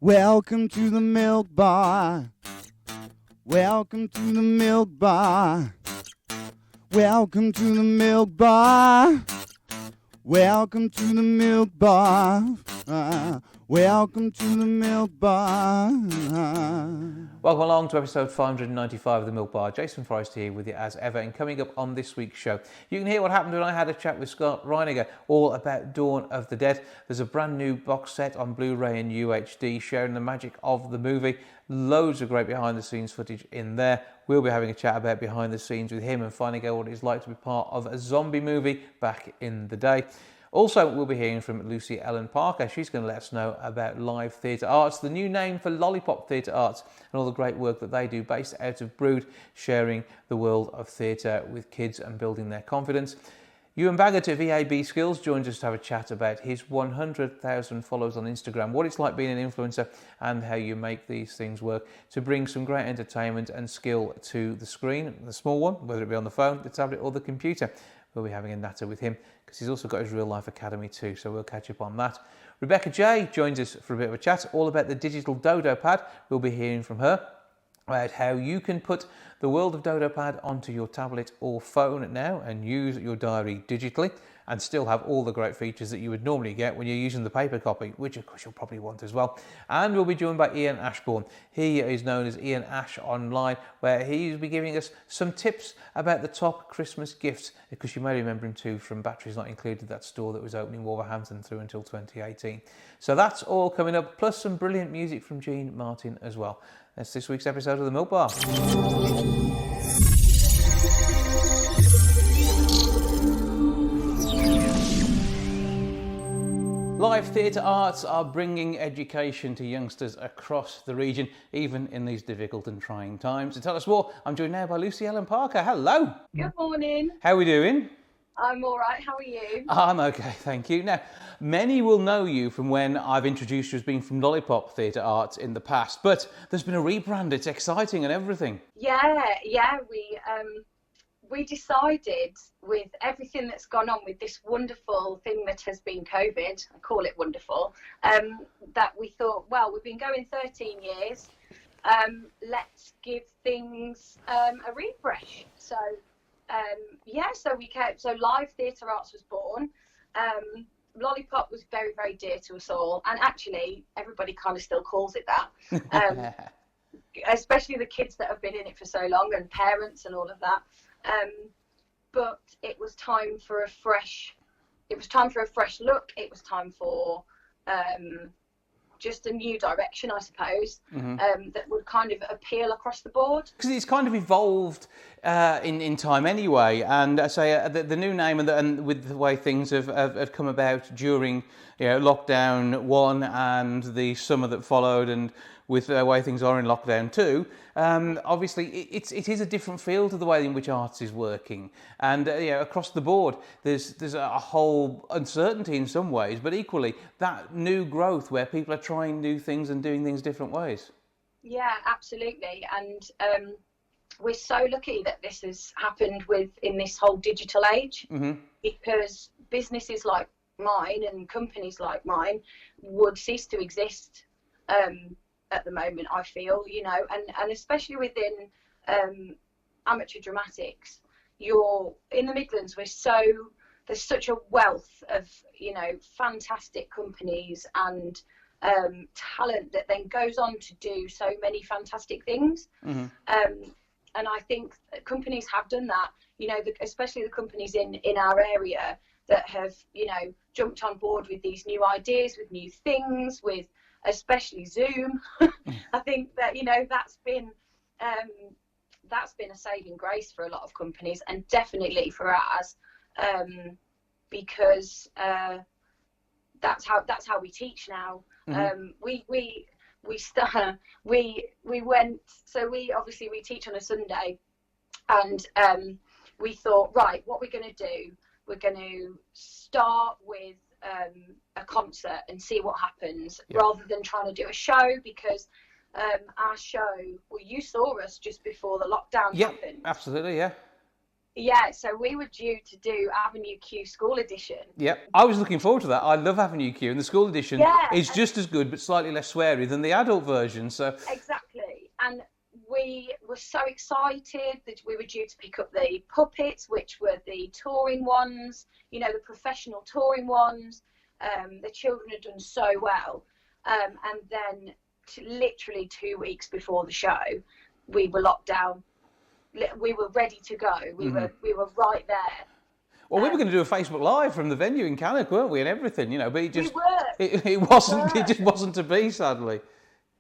Welcome to the milk bar. Welcome to the milk bar. Welcome to the milk bar. Welcome to the milk bar. Welcome to the milk bar. Welcome along to episode 595 of the Milk Bar. Jason Forrest here with you as ever, and coming up on this week's show, you can hear what happened when I had a chat with Scott Reiniger all about Dawn of the Dead. There's a brand new box set on Blu-ray and UHD sharing the magic of the movie. Loads of great behind the scenes footage in there. We'll be having a chat about behind the scenes with him and finding out what it's like to be part of a zombie movie back in the day. Also, we'll be hearing from Lucy Ellen Parker. She's going to let us know about Live Theatre Arts, the new name for Lollipop Theatre Arts, and all the great work that they do based out of Brood, sharing the world of theatre with kids and building their confidence. Ewan Baggett of VAB Skills joins us to have a chat about his 100,000 followers on Instagram, what it's like being an influencer and how you make these things work to bring some great entertainment and skill to the screen, the small one, whether it be on the phone, the tablet or the computer. We'll be having a natter with him because he's also got his real life academy too, so we'll catch up on that. Rebecca J joins us for a bit of a chat all about the digital Dodo Pad. We'll be hearing from her about how you can put the world of Dodo Pad onto your tablet or phone now and use your diary digitally and still have all the great features that you would normally get when you're using the paper copy, which of course you'll probably want as well. And we'll be joined by Ian Ashbourne. He is known as Ian Ash online, where he'll be giving us some tips about the top Christmas gifts, because you may remember him too from Batteries Not Included, that store that was opening Wolverhampton through until 2018. So that's all coming up, plus some brilliant music from Gene Martin as well. That's this week's episode of the Milk Bar. Live Theatre Arts are bringing education to youngsters across the region, even in these difficult and trying times. To tell us more, I'm joined now by Lucy Ellen Parker. Hello. Good morning. How are we doing? I'm all right. How are you? I'm okay, thank you. Now, many will know you from when I've introduced you as being from Lollipop Theatre Arts in the past, but there's been a rebrand. It's exciting and everything. Yeah. We decided, with everything that's gone on with this wonderful thing that has been COVID, I call it wonderful, that we thought, well, we've been going 13 years, let's give things a refresh. So, so Live Theatre Arts was born. Lollipop was very, very dear to us all, and actually everybody kind of still calls it that, especially the kids that have been in it for so long and parents and all of that. But it was time for a fresh look. It was time for just a new direction, I suppose, that would kind of appeal across the board. Because it's kind of evolved in time anyway, and I say the new name and with the way things have come about during lockdown 1 and the summer that followed, and with the way things are in lockdown 2, obviously it is a different feel to the way in which arts is working, and across the board there's a whole uncertainty in some ways, but equally that new growth where people are trying new things and doing things different ways. Yeah, absolutely, and we're so lucky that this has happened in this whole digital age, because businesses like mine and companies like mine would cease to exist at the moment, I feel, and especially within amateur dramatics. You're in the Midlands, there's such a wealth of fantastic companies and talent that then goes on to do so many fantastic things. And I think companies have done that, especially the companies in our area that have jumped on board with these new ideas, with new things, with especially Zoom. I think that that's been a saving grace for a lot of companies, and definitely for ours, because that's how we teach now. We teach on a Sunday, and we thought, right, what we're going to do, we're going to start with a concert and see what happens, rather than trying to do a show, because our show, well, you saw us just before the lockdown happened. Absolutely, yeah. Yeah, so we were due to do Avenue Q School Edition. Yep, I was looking forward to that. I love Avenue Q, and the school edition is just as good, but slightly less sweary than the adult version. So exactly, and we were so excited that we were due to pick up the puppets, which were the touring ones, you know, the professional touring ones. The children had done so well, and then literally 2 weeks before the show, we were locked down. We were ready to go. We were right there. Well, we were going to do a Facebook Live from the venue in Cannock, weren't we, and everything, you know, but it just it just wasn't to be, sadly.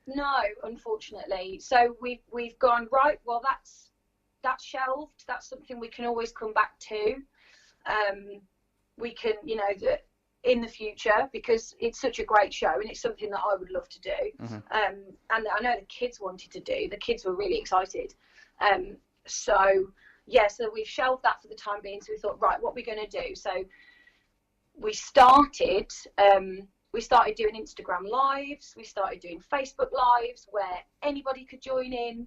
No, unfortunately. So we've gone, right, well, that's shelved. That's something we can always come back to. We can, you know, in the future, because it's such a great show and it's something that I would love to do. And I know the kids wanted to do. The kids were really excited. So we've shelved that for the time being. So we thought, right, what are we going to do? So we started doing Instagram lives. We started doing Facebook lives where anybody could join in.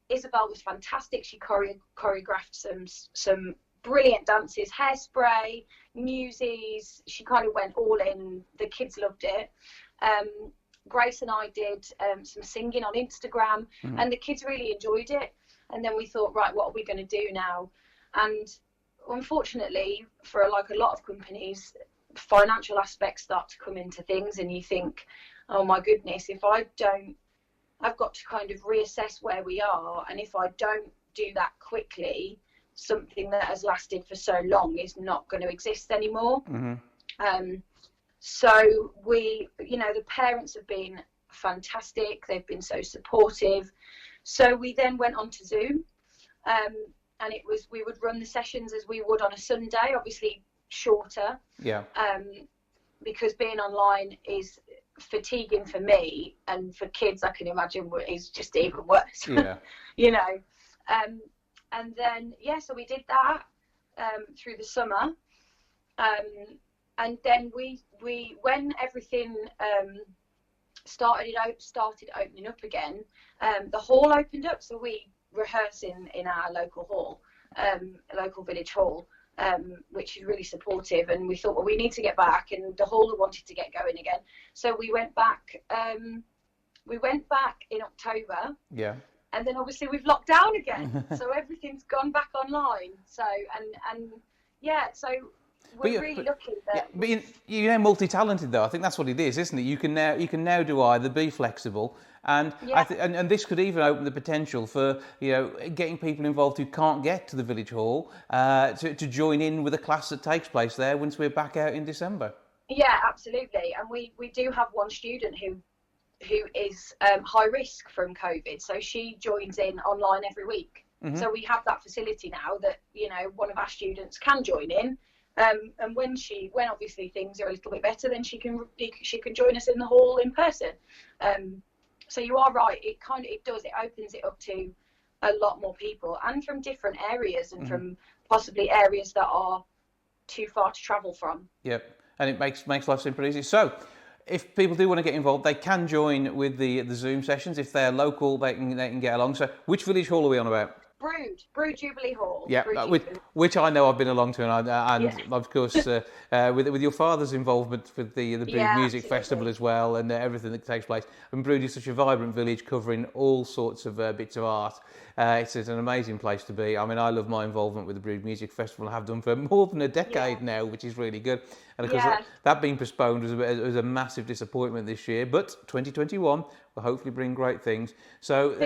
Isabel was fantastic. She choreographed some brilliant dances, Hairspray, Newsies. She kind of went all in. The kids loved it. Grace and I did some singing on Instagram, and the kids really enjoyed it. And then we thought, right, what are we going to do now? And unfortunately, for a lot of companies, financial aspects start to come into things, and you think, oh my goodness, I've got to kind of reassess where we are, and if I don't do that quickly, something that has lasted for so long is not going to exist anymore. So we, you know, the parents have been fantastic. They've been so supportive. So we then went on to Zoom, and we would run the sessions as we would on a Sunday, obviously shorter. Yeah. Because being online is fatiguing for me, and for kids, I can imagine is just even worse. Yeah. You know. And then so we did that through the summer, and then we when everything started opening up again, the hall opened up, so we rehearse in our local hall, local village hall, which is really supportive, and we thought, well, we need to get back, and the hall wanted to get going again, so we went back in October. Yeah. And then obviously we've locked down again, so everything's gone back online. So so we're really lucky that. But you're multi-talented, though. I think that's what it is, isn't it? You can now do either, be flexible, and and this could even open the potential for, you know, getting people involved who can't get to the village hall to join in with a class that takes place there once we're back out in December. Yeah, absolutely, and we do have one student who is high risk from COVID, so she joins in online every week. So we have that facility now that, you know, one of our students can join in, and when obviously things are a little bit better, then she can join us in the hall in person. So you are right, it opens it up to a lot more people, and from different areas, and from possibly areas that are too far to travel from. Yep, and it makes life super easy. So if people do want to get involved, they can join with the Zoom sessions. If they're local, they can get along. So which village hall are we on about? Brood Jubilee Hall. Yeah, which I know I've been along to, and of course with your father's involvement with the Brood Music Festival as well, and everything that takes place. And Brood is such a vibrant village covering all sorts of bits of art. It's an amazing place to be. I mean, I love my involvement with the Brood Music Festival. I have done for more than a decade now, which is really good. And of course, that being postponed was a massive disappointment this year. But 2021 will hopefully bring great things. So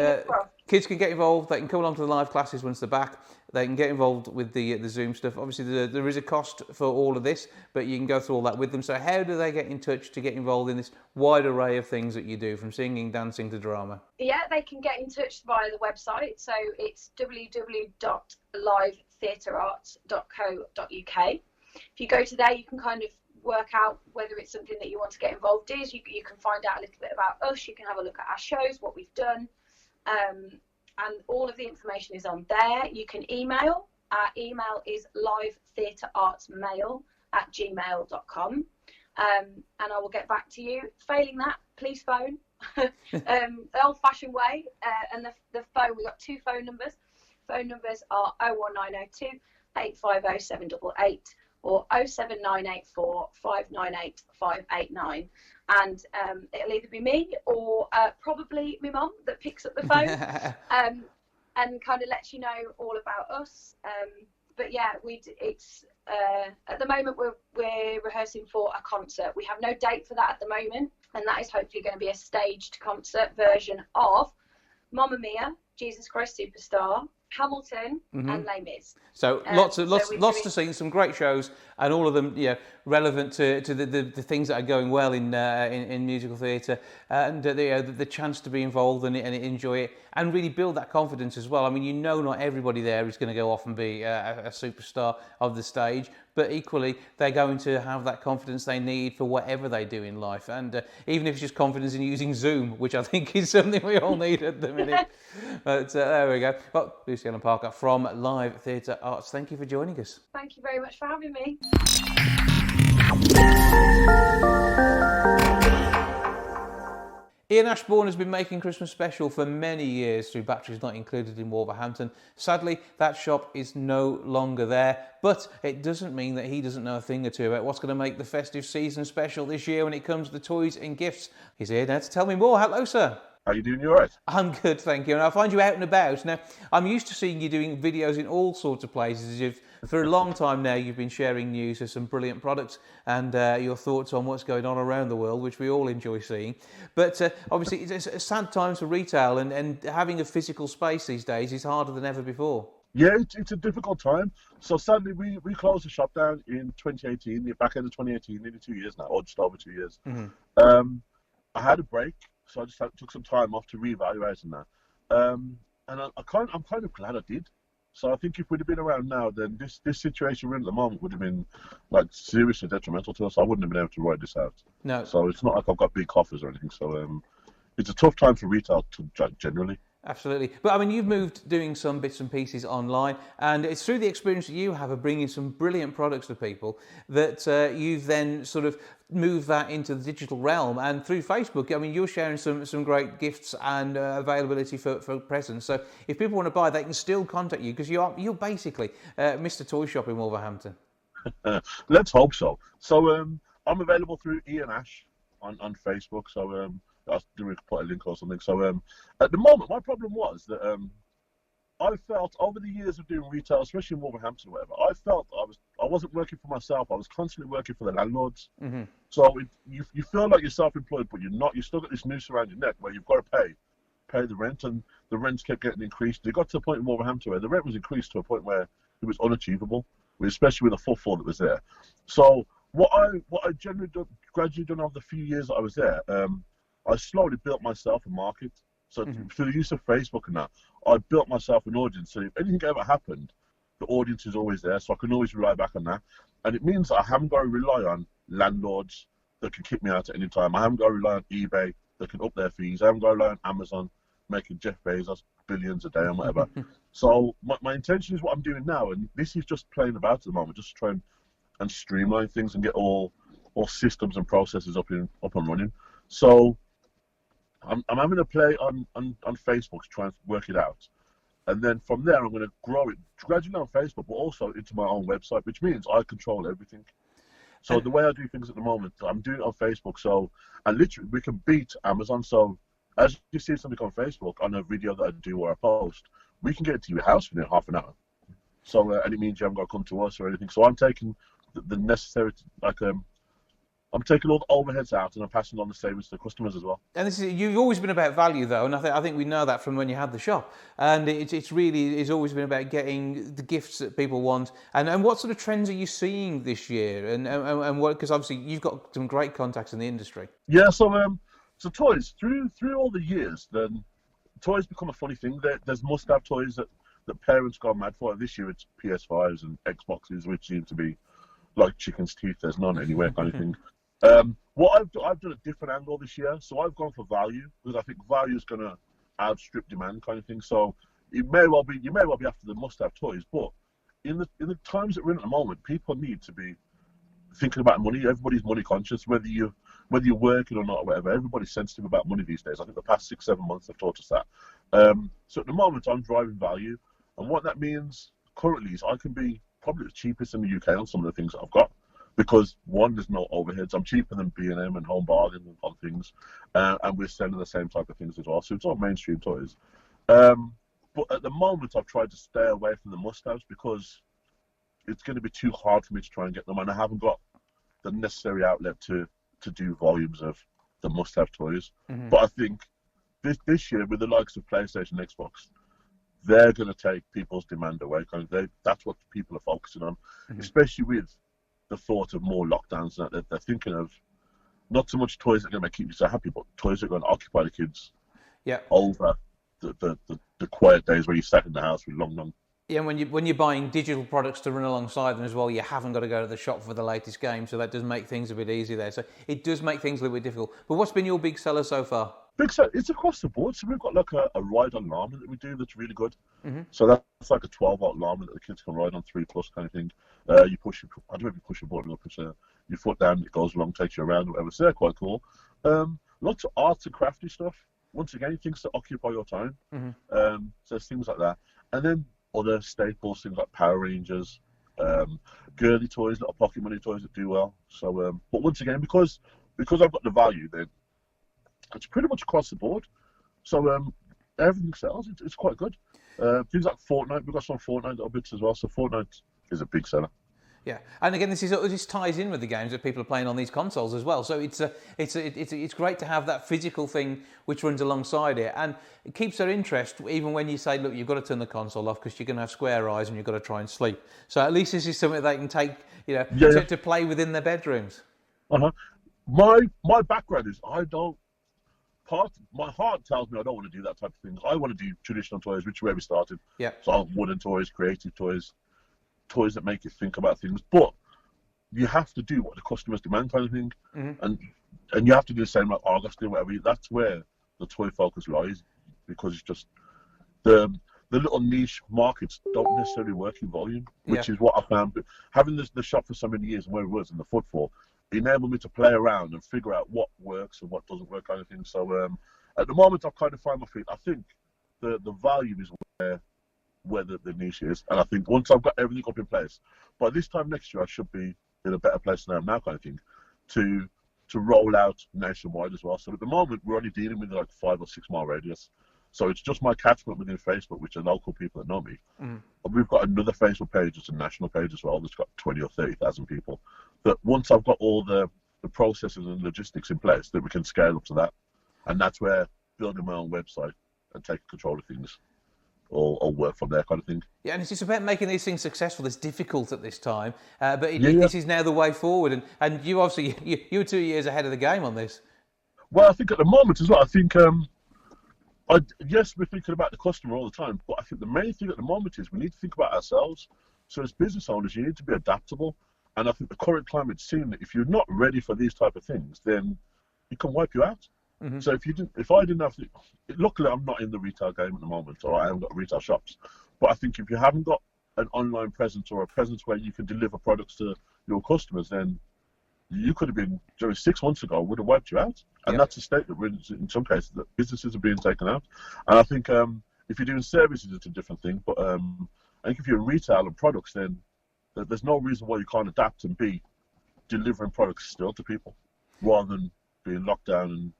kids can get involved. They can come along to the live classes once they're back. They can get involved with the Zoom stuff. Obviously, there is a cost for all of this, but you can go through all that with them. So how do they get in touch to get involved in this wide array of things that you do, from singing, dancing to drama? Yeah, they can get in touch via the website. So it's www.livetheatrearts.co.uk. If you go to there, you can kind of work out whether it's something that you want to get involved in. You can find out a little bit about us. You can have a look at our shows, what we've done. And all of the information is on there. You can email. Our email is livetheatreartsmail@gmail.com. And I will get back to you. Failing that, please phone. The old-fashioned way. And the phone, we've got 2 phone numbers. phone numbers are 01902 850 788 or 07984 598 589. And it'll either be me or probably my mum that picks up the phone and kind of lets you know all about us. But yeah, it's at the moment we're rehearsing for a concert. We have no date for that at the moment, and that is hopefully going to be a staged concert version of Mamma Mia, Jesus Christ Superstar, Hamilton, and Les Mis. So lots to see, some great shows, and all of them, relevant to the things that are going well in musical theatre, and the chance to be involved and enjoy it, and really build that confidence as well. I mean, not everybody there is going to go off and be a superstar of the stage, but equally they're going to have that confidence they need for whatever they do in life, and even if it's just confidence in using Zoom, which I think is something we all need at the minute. But there we go. Well, Luciana Parker from Live Theatre Arts, thank you for joining us. Thank you very much for having me. Ian Ashbourne has been making Christmas special for many years through Batteries Not Included in Wolverhampton. Sadly, that shop is no longer there, but it doesn't mean that he doesn't know a thing or two about what's going to make the festive season special this year when it comes to the toys and gifts. He's here now to tell me more. Hello, sir. How are you doing? You all right? I'm good, thank you. And I find you out and about. Now, I'm used to seeing you doing videos in all sorts of places. For a long time now, you've been sharing news of some brilliant products and your thoughts on what's going on around the world, which we all enjoy seeing. But obviously, it's a sad time for retail, and having a physical space these days is harder than ever before. Yeah, it's a difficult time. So sadly, we closed the shop down in 2018, the back end of 2018, nearly 2 years now, or just over 2 years. Mm-hmm. I had a break, so I just took some time off to reevaluate and that. And I'm kind of glad I did. So I think if we'd have been around now, then this situation we're in at the moment would have been like seriously detrimental to us. I wouldn't have been able to ride this out. No. So it's not like I've got big coffers or anything. So it's a tough time for retail generally. Absolutely. But I mean, you've moved doing some bits and pieces online, and it's through the experience that you have of bringing some brilliant products to people that you've then sort of moved that into the digital realm. And through Facebook, I mean, you're sharing some great gifts and availability for presents. So if people want to buy, they can still contact you, because you're basically Mr. Toy Shop in Wolverhampton. Let's hope so. So I'm available through Ian Ash on Facebook. So I didn't put a link or something. So at the moment, my problem was that I felt over the years of doing retail, especially in Wolverhampton or whatever, I felt I wasn't working for myself. I was constantly working for the landlords. Mm-hmm. So you feel like you're self-employed, but you're not. You still got this noose around your neck where you've got to pay the rent, and the rents kept getting increased. It got to a point in Wolverhampton where the rent was increased to a point where it was unachievable, especially with the footfall that was there. So what I gradually done over the few years that I was there, I slowly built myself a market. So through the use of Facebook and that, I built myself an audience. So if anything ever happened, the audience is always there. So I can always rely back on that. And it means I haven't got to rely on landlords that can kick me out at any time. I haven't got to rely on eBay that can up their fees. I haven't got to rely on Amazon making Jeff Bezos billions a day and whatever. So my intention is what I'm doing now. And this is just playing about at the moment, just trying and streamline things and get all systems and processes up and running. So I'm having to play on Facebook to try and work it out. And then from there, I'm going to grow it gradually on Facebook, but also into my own website, which means I control everything. So the way I do things at the moment, I'm doing it on Facebook. So, and literally, we can beat Amazon. So as you see something on Facebook, on a video that I do or I post, we can get it to your house within half an hour. So, and it means you haven't got to come to us or anything. So I'm taking the necessary, I'm taking all the overheads out and I'm passing on the savings to the customers as well. And you've always been about value, though, and I think we know that from when you had the shop. And it's always been about getting the gifts that people want. And what sort of trends are you seeing this year? And what, because obviously you've got some great contacts in the industry. Yeah, so toys through all the years, then toys become a funny thing. There's must-have toys that parents go mad for. This year it's PS5s and Xboxes, which seem to be like chicken's teeth. There's none anywhere, kind of thing. What I've done a different angle this year, so I've gone for value because I think value is going to outstrip demand, kind of thing. So you may well be after the must-have toys, but in the times that we're in at the moment, people need to be thinking about money. Everybody's money conscious, whether you're working or not, or whatever. Everybody's sensitive about money these days. I think the past 6-7 months have taught us that. So at the moment, I'm driving value. And what that means currently is I can be probably the cheapest in the UK on some of the things that I've got. Because one, there's no overheads. I'm cheaper than B&M and Home Bargain on things. And we're selling the same type of things as well. So it's all mainstream toys. But at the moment, I've tried to stay away from the must-haves because it's going to be too hard for me to try and get them. And I haven't got the necessary outlet to do volumes of the must-have toys. Mm-hmm. But I think this year, with the likes of PlayStation and Xbox, they're going to take people's demand away. That's what people are focusing on, especially with the thought of more lockdowns. That they're thinking of not so much toys that are going to keep you so happy, but toys that are going to occupy the kids over the quiet days where you sat in the house with long. Yeah, when you're buying digital products to run alongside them as well, you haven't got to go to the shop for the latest game, so that does make things a bit easier there. So it does make things a little bit difficult. But what's been your big seller so far? Big seller, it's across the board. So we've got like a ride-on llama that we do that's really good. Mm-hmm. So that's like a 12-volt llama that the kids can ride on 3+ kind of thing. You push, I don't know if you push a button or push your foot down, it goes along, takes you around, or whatever. So they're quite cool. Lots of arts and crafty stuff. Once again, things to occupy your time. Mm-hmm. So there's things like that. And then other staples, things like Power Rangers, girly toys, little pocket money toys that do well. So, but once again, because I've got the value, then it's pretty much across the board. So everything sells. It's quite good. Things like Fortnite, we've got some Fortnite little bits as well. So Fortnite is a big seller. Yeah, and again, this ties in with the games that people are playing on these consoles as well. So it's great to have that physical thing which runs alongside it, and it keeps their interest even when you say, look, you've got to turn the console off because you're going to have square eyes and you've got to try and sleep. So at least this is something they can take, to play within their bedrooms. My background is my heart tells me I don't want to do that type of thing. I want to do traditional toys, which is where we started. Yeah. So wooden toys, creative toys that make you think about things, but you have to do what the customers demand, kind of thing, and you have to do the same like Argos do, whatever. That's where the toy focus lies, because it's just the little niche markets don't necessarily work in volume, which is what I found. But having the shop for so many years and where it was and the footfall enabled me to play around and figure out what works and what doesn't work, kind of thing. So at the moment, I've kind of found my feet. I think the value is where the niche is, and I think once I've got everything up in place, by this time next year I should be in a better place than I am now, kind of thing, to roll out nationwide as well. So at the moment we're only dealing with like 5 or 6 mile radius, so it's just my catchment within Facebook, which are local people that know me. And we've got another Facebook page, it's a national page as well, that's got 20 or 30,000 people, that once I've got all the processes and logistics in place, that we can scale up to that. And that's where building my own website and taking control of things or work from there, kind of thing. Yeah, and it's just about making these things successful. It's difficult at this time, but this is now the way forward. And you obviously, you're 2 years ahead of the game on this. Well, I think at the moment as well, I think, yes, we're thinking about the customer all the time, but I think the main thing at the moment is we need to think about ourselves. So as business owners, you need to be adaptable. And I think the current climate's seen that if you're not ready for these type of things, then it can wipe you out. Mm-hmm. So if I didn't have to, luckily I'm not in the retail game at the moment, or I haven't got retail shops. But I think if you haven't got an online presence or a presence where you can deliver products to your customers, then you could have been, 6 months ago, would have wiped you out. And that's a state that we're in some cases, that businesses are being taken out. And I think if you're doing services, it's a different thing. But I think if you're in retail and products, then there's no reason why you can't adapt and be delivering products still to people, rather than being locked down and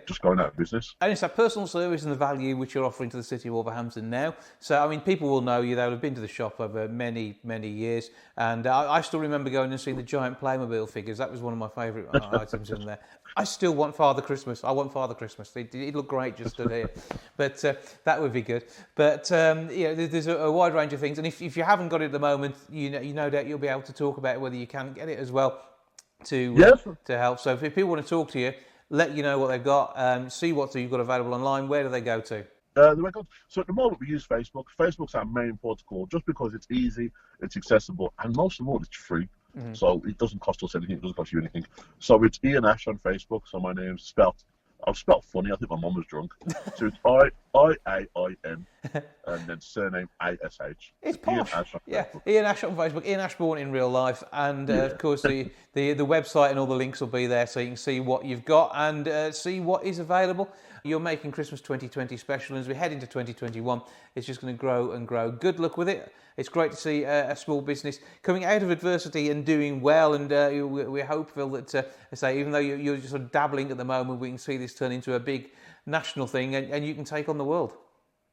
just going out of business. And it's that personal service and the value which you're offering to the city of Wolverhampton now. So, I mean, people will know you. They'll have been to the shop over many, many years. And I still remember going and seeing the giant Playmobil figures. That was one of my favourite items in there. I still want Father Christmas. I want Father Christmas. It looked great just stood here. But that would be good. But, there's a wide range of things. And if you haven't got it at the moment, you no doubt you'll be able to talk about whether you can get it as well to help. So if people want to talk to you, let you know what they've got, see what you've got available online. Where do they go to? So at the moment we use Facebook. Facebook's our main protocol just because it's easy, it's accessible, and most of all it's free. Mm-hmm. So it doesn't cost us anything, it doesn't cost you anything. So it's Ian Ash on Facebook. So my name's spelt funny. I think my mum was drunk. So it's I-A-I-N and then surname ASH. It's Ian posh. Ash on Yeah, Facebook. Ian Ash on Facebook, Ian Ashbourne in real life, and of course the website and all the links will be there, so you can see what you've got and see what is available. You're making Christmas 2020 special, and as we head into 2021, it's just going to grow and grow. Good luck with it. It's great to see a small business coming out of adversity and doing well, and we're hopeful that, I say, even though you're just sort of dabbling at the moment, we can see this turn into a big national thing, and you can take on the world.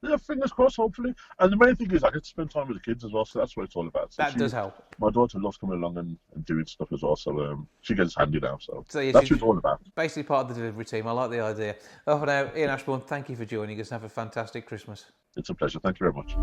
Yeah, fingers crossed, hopefully. And the main thing is I get to spend time with the kids as well, so that's what it's all about. So That does help. My daughter loves coming along and doing stuff as well, so she gets handy now. So yeah, that's what it's all about. Basically part of the delivery team. I like the idea. Oh, for now, Ian Ashbourne, thank you for joining us. Have a fantastic Christmas. It's a pleasure. Thank you very much.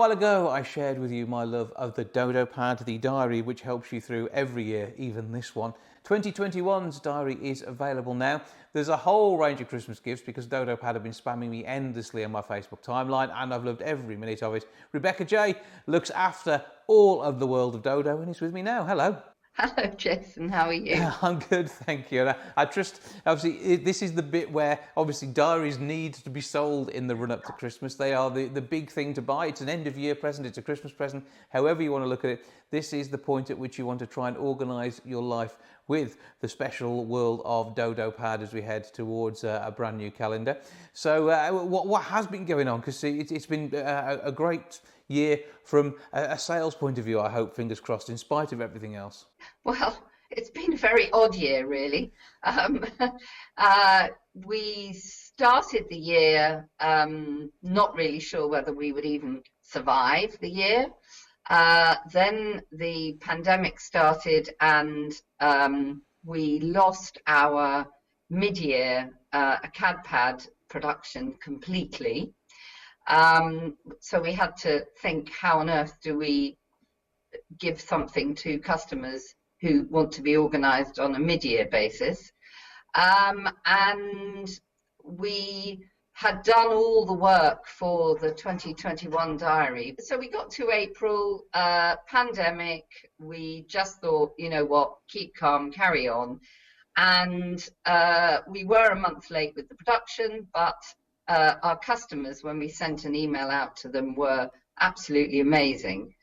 while ago, I shared with you my love of the Dodo Pad, the diary which helps you through every year, even this one. 2021's diary is available now. There's a whole range of Christmas gifts because Dodo Pad have been spamming me endlessly on my Facebook timeline, and I've loved every minute of it. Rebecca J looks after all of the world of Dodo and is with me now. Hello. Hello, Jason. How are you? I'm good, thank you. And I trust, obviously, this is the bit where, obviously, diaries need to be sold in the run-up to Christmas. They are the big thing to buy. It's an end-of-year present. It's a Christmas present. However you want to look at it, this is the point at which you want to try and organise your life with the special world of Dodo Pad as we head towards a brand new calendar. So what has been going on? Because it's been a great year from a sales point of view, I hope, fingers crossed, in spite of everything else. Well, it's been a very odd year, really. We started the year not really sure whether we would even survive the year. Then the pandemic started and we lost our mid-year CAD-PAD production completely. So we had to think, how on earth do we give something to customers who want to be organised on a mid-year basis? And we had done all the work for the 2021 diary. So we got to April, pandemic, we just thought, you know what, keep calm, carry on. And we were a month late with the production, but our customers, when we sent an email out to them, were absolutely amazing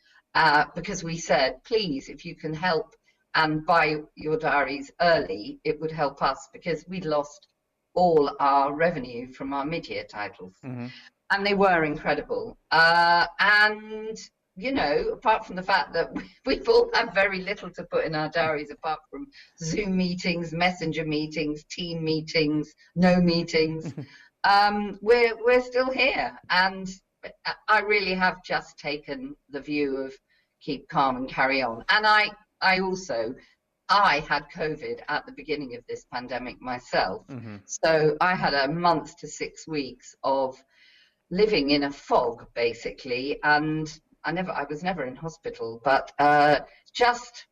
because we said, please, if you can help and buy your diaries early, it would help us because we'd lost all our revenue from our mid-year titles. Mm-hmm. And they were incredible. And, you know, apart from the fact that we've all had very little to put in our diaries apart from Zoom meetings, Messenger meetings, team meetings, no meetings, we're still here. And I really have just taken the view of keep calm and carry on. And I had COVID at the beginning of this pandemic myself. Mm-hmm. So I had a month to 6 weeks of living in a fog, basically. And I was never in hospital, but just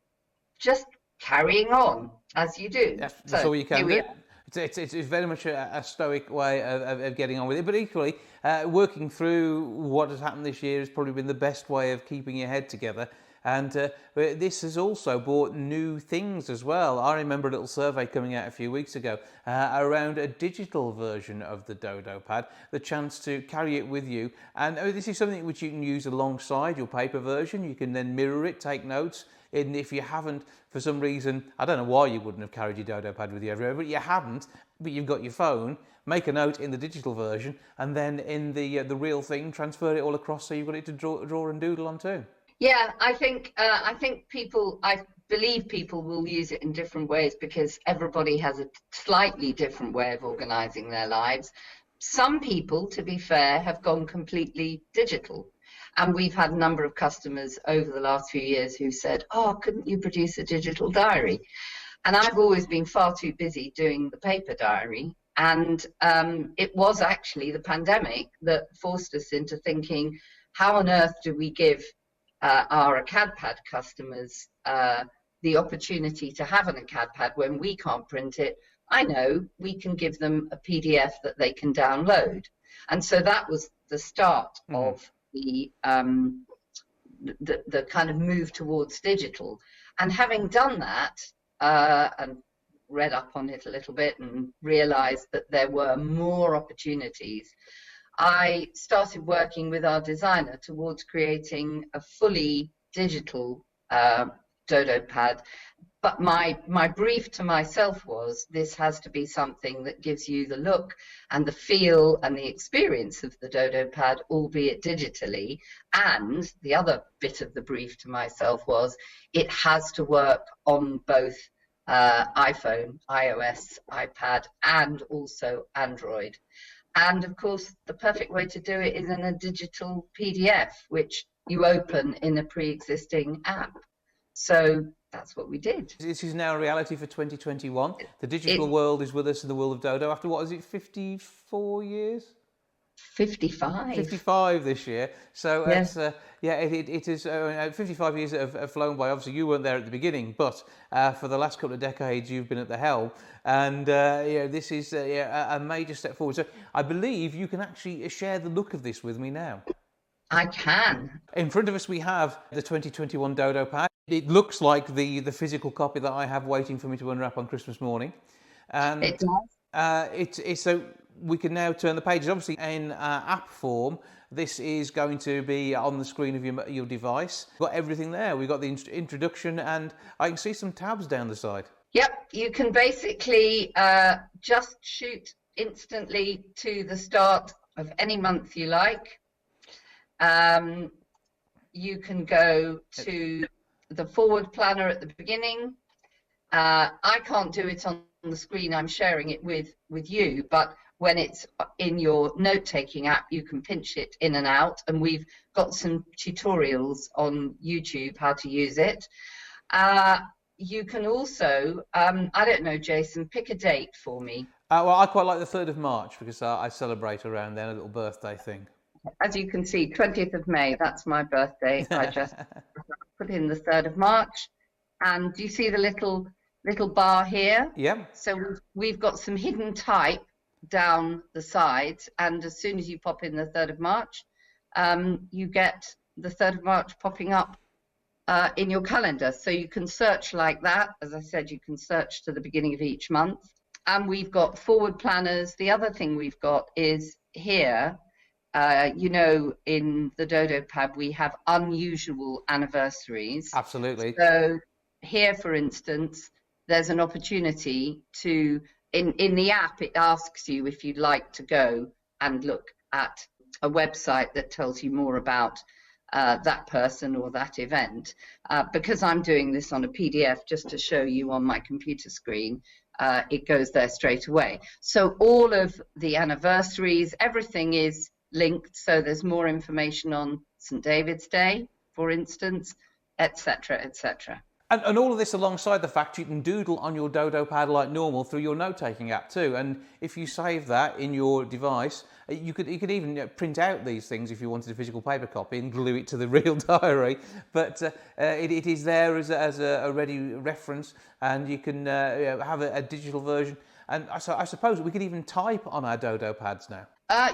carrying on as you do. That's all you can do. It's very much a stoic way of getting on with it, but equally, working through what has happened this year has probably been the best way of keeping your head together. And this has also brought new things as well. I remember a little survey coming out a few weeks ago around a digital version of the Dodo Pad, the chance to carry it with you. And this is something which you can use alongside your paper version. You can then mirror it, take notes. And if you haven't, for some reason, I don't know why you wouldn't have carried your Dodo Pad with you everywhere, but you hadn't, but you've got your phone, make a note in the digital version, and then in the real thing, transfer it all across so you've got it to draw and doodle on too. Yeah, I believe people will use it in different ways because everybody has a slightly different way of organising their lives. Some people, to be fair, have gone completely digital. And we've had a number of customers over the last few years who said, oh, couldn't you produce a digital diary? And I've always been far too busy doing the paper diary. And it was actually the pandemic that forced us into thinking, how on earth do we give our CAD-PAD customers the opportunity to have an CAD-PAD when we can't print it? I know we can give them a PDF that they can download. And so that was the start of the kind of move towards digital. And having done that and read up on it a little bit and realized that there were more opportunities, I started working with our designer towards creating a fully digital Dodo Pad. But my brief to myself was, this has to be something that gives you the look and the feel and the experience of the Dodo Pad, albeit digitally. And the other bit of the brief to myself was, it has to work on both iPhone, iOS, iPad, and also Android. And of course, the perfect way to do it is in a digital PDF, which you open in a pre-existing app. So that's what we did. This is now a reality for 2021. The digital world is with us in the world of Dodo after, what is it, 54 years? 55. 55 this year. So Yes. it's, it is 55 years that have flown by. Obviously, you weren't there at the beginning, but for the last couple of decades, you've been at the helm. And this is a major step forward. So I believe you can actually share the look of this with me now. I can. In front of us, we have the 2021 Dodo Pad. It looks like the physical copy that I have waiting for me to unwrap on Christmas morning. And It does. it's so we can now turn the pages. Obviously, in app form, this is going to be on the screen of your device. We've got everything there. We've got the introduction, and I can see some tabs down the side. Yep, you can basically just shoot instantly to the start of any month you like. You can go to the forward planner at the beginning. I can't do it on the screen. I'm sharing it with you, but when it's in your note-taking app, you can pinch it in and out, and we've got some tutorials on YouTube how to use it. You can also, I don't know, Jason, pick a date for me. Well, I quite like the 3rd of March because I celebrate around then, a little birthday thing. As you can see, 20th of May, that's my birthday. I just put in the 3rd of March. And do you see the little bar here? Yeah. So we've got some hidden type down the sides. And as soon as you pop in the 3rd of March, you get the 3rd of March popping up in your calendar. So you can search like that. As I said, you can search to the beginning of each month. And we've got forward planners. The other thing we've got is here, in the Dodo Pad, we have unusual anniversaries. Absolutely. So here, for instance, there's an opportunity to, in the app, it asks you if you'd like to go and look at a website that tells you more about that person or that event. Because I'm doing this on a PDF just to show you on my computer screen, it goes there straight away. So all of the anniversaries, everything is linked, so there's more information on St. David's Day, for instance, etc., etc. And all of this alongside the fact you can doodle on your Dodo Pad like normal through your note-taking app too. And if you save that in your device, you could even print out these things if you wanted a physical paper copy and glue it to the real diary. But it is there as a ready reference, and you can have a digital version. And I suppose we could even type on our Dodo Pads now.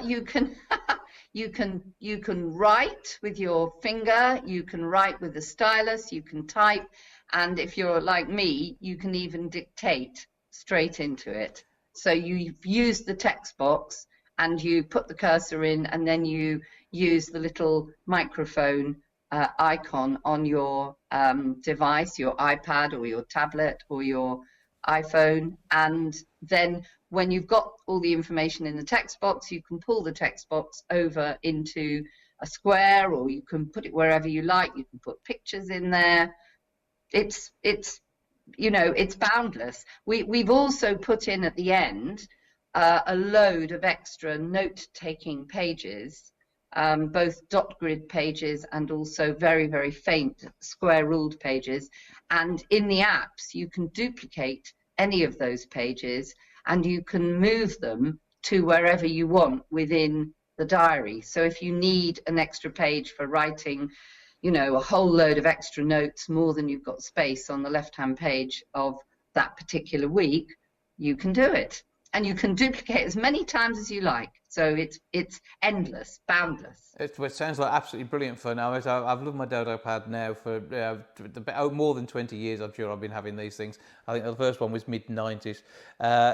You can you can write with your finger, you can write with a stylus, you can type, and if you're like me, you can even dictate straight into it. So you've used the text box and you put the cursor in, and then you use the little microphone icon on your device, your iPad or your tablet or your iPhone, and then when you've got all the information in the text box, you can pull the text box over into a square, or you can put it wherever you like. You can put pictures in there. It's boundless. We've also put in at the end a load of extra note-taking pages, both dot grid pages and also very, very faint square ruled pages. And in the apps, you can duplicate any of those pages and you can move them to wherever you want within the diary. So if you need an extra page for writing, a whole load of extra notes, more than you've got space on the left-hand page of that particular week, you can do it. And you can duplicate as many times as you like. So it's endless, boundless. It sounds like absolutely brilliant fun. I've loved my Dodo Pad now for more than 20 years. I'm sure I've been having these things. I think the first one was mid-90s.